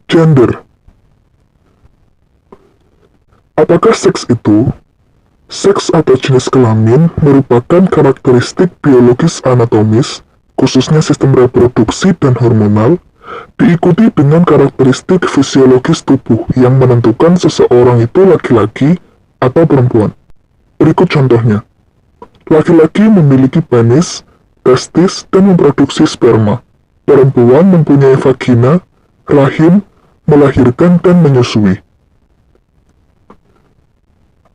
Gender. Apakah seks itu? Seks atau jenis kelamin merupakan karakteristik biologis anatomis, khususnya sistem reproduksi dan hormonal, diikuti dengan karakteristik fisiologis tubuh yang menentukan seseorang itu laki-laki atau perempuan. Berikut contohnya. Laki-laki memiliki penis, testis, dan memproduksi sperma. Perempuan mempunyai vagina, rahim, melahirkan, dan menyusui.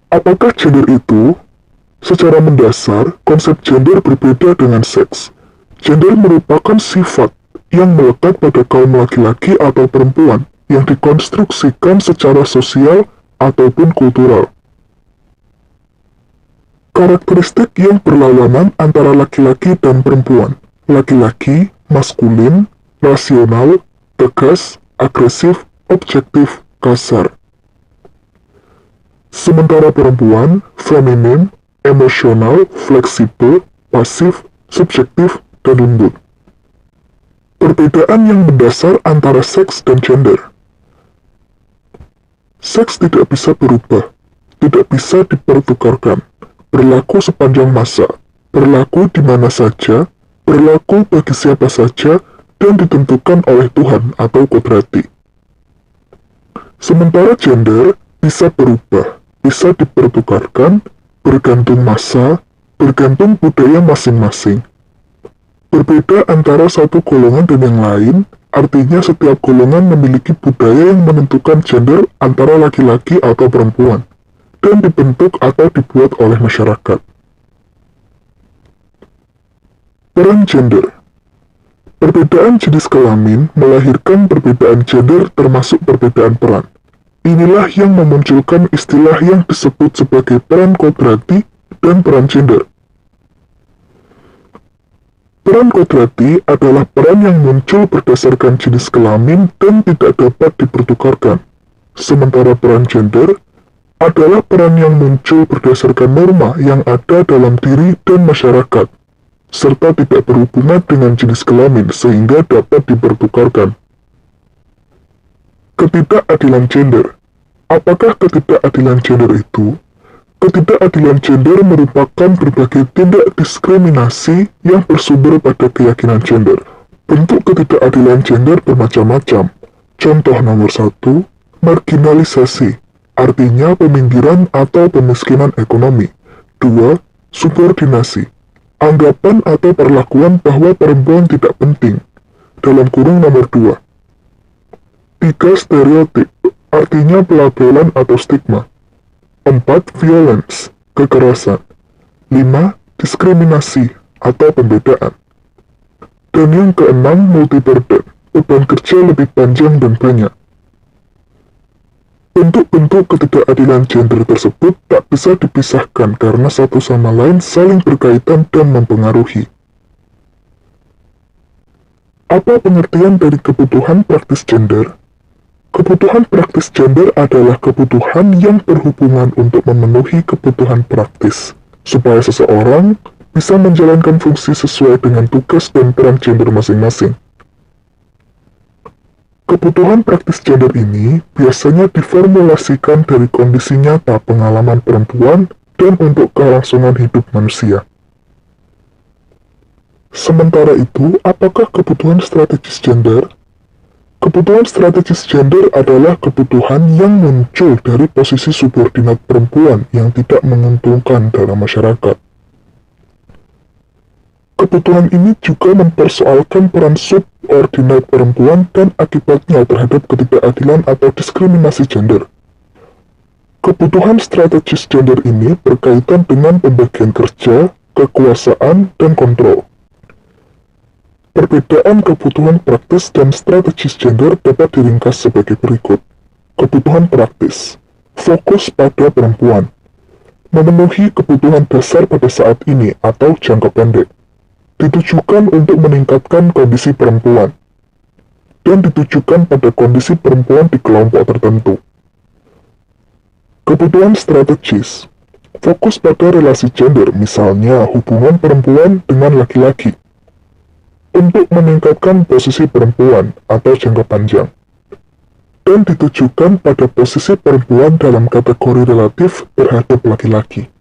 Apakah gender itu? Secara mendasar, konsep gender berbeda dengan seks. Gender merupakan sifat yang melekat pada kaum laki-laki atau perempuan yang dikonstruksikan secara sosial ataupun kultural. Karakteristik yang berlawanan antara laki-laki dan perempuan. Laki-laki, maskulin, rasional, tegas, agresif, objektif, kasar. Sementara perempuan, feminin, emosional, fleksibel, pasif, subjektif, dan lembut. Perbedaan yang mendasar antara seks dan gender. Seks tidak bisa berubah, tidak bisa dipertukarkan, berlaku sepanjang masa, berlaku di mana saja, berlaku bagi siapa saja, dan ditentukan oleh Tuhan atau kodrati. Sementara gender bisa berubah, bisa dipertukarkan, bergantung masa, bergantung budaya masing-masing. Berbeda antara satu golongan dan yang lain, artinya setiap golongan memiliki budaya yang menentukan gender antara laki-laki atau perempuan, dan dibentuk atau dibuat oleh masyarakat. Peran gender. Perbedaan jenis kelamin melahirkan perbedaan gender termasuk perbedaan peran. Inilah yang memunculkan istilah yang disebut sebagai peran kodrati dan peran gender. Peran kodrati adalah peran yang muncul berdasarkan jenis kelamin dan tidak dapat dipertukarkan. Sementara peran gender adalah peran yang muncul berdasarkan norma yang ada dalam diri dan masyarakat, serta tidak berhubungan dengan jenis kelamin sehingga dapat dipertukarkan. Ketidakadilan gender. Apakah ketidakadilan gender itu? Ketidakadilan gender merupakan berbagai tindak diskriminasi yang bersumber pada keyakinan gender. Bentuk ketidakadilan gender bermacam-macam. Contoh nomor 1, marginalisasi, artinya peminggiran atau pemiskinan ekonomi. 2, subordinasi, anggapan atau perlakuan bahwa perempuan tidak penting. Dalam kurung nomor 2. 3, stereotip, artinya pelabelan atau stigma. 4. Violence, kekerasan. 5. Diskriminasi atau pembedaan. Dan yang keenam, multi-burden, beban kerja lebih panjang dan banyak. Bentuk-bentuk ketidakadilan gender tersebut tak bisa dipisahkan karena satu sama lain saling berkaitan dan mempengaruhi. Apa pengertian dari kebutuhan praktis gender? Kebutuhan praktis gender adalah kebutuhan yang berhubungan untuk memenuhi kebutuhan praktis, supaya seseorang bisa menjalankan fungsi sesuai dengan tugas dan peran gender masing-masing. Kebutuhan praktis gender ini biasanya diformulasikan dari kondisi nyata pengalaman perempuan dan untuk kelangsungan hidup manusia. Sementara itu, apakah kebutuhan strategis gender? Kebutuhan strategis gender adalah kebutuhan yang muncul dari posisi subordinat perempuan yang tidak menguntungkan dalam masyarakat. Kebutuhan ini juga mempersoalkan peran subordinat perempuan dan akibatnya terhadap ketidakadilan atau diskriminasi gender. Kebutuhan strategis gender ini berkaitan dengan pembagian kerja, kekuasaan, dan kontrol. Perbedaan kebutuhan praktis dan strategis gender dapat diringkas sebagai berikut. Kebutuhan praktis, fokus pada perempuan, memenuhi kebutuhan dasar pada saat ini atau jangka pendek, ditujukan untuk meningkatkan kondisi perempuan, dan ditujukan pada kondisi perempuan di kelompok tertentu. Kebutuhan strategis, fokus pada relasi gender, misalnya hubungan perempuan dengan laki-laki, untuk meningkatkan posisi perempuan atau jangka panjang, dan ditujukan pada posisi perempuan dalam kategori relatif terhadap laki-laki.